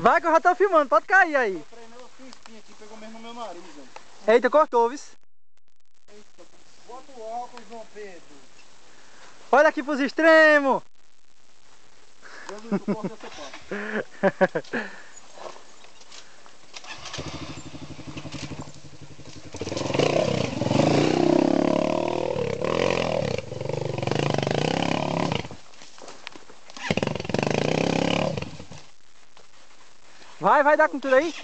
Vai que eu já tô filmando, pode cair aí. Eu treinei os espinhos aqui, pegou mesmo no meu nariz, velho. Eita, cortou, viu? Eita, bota o óculos, João Pedro. Olha aqui pros extremos. Jesus, tu corta essa parte. Vai dar com tudo aí.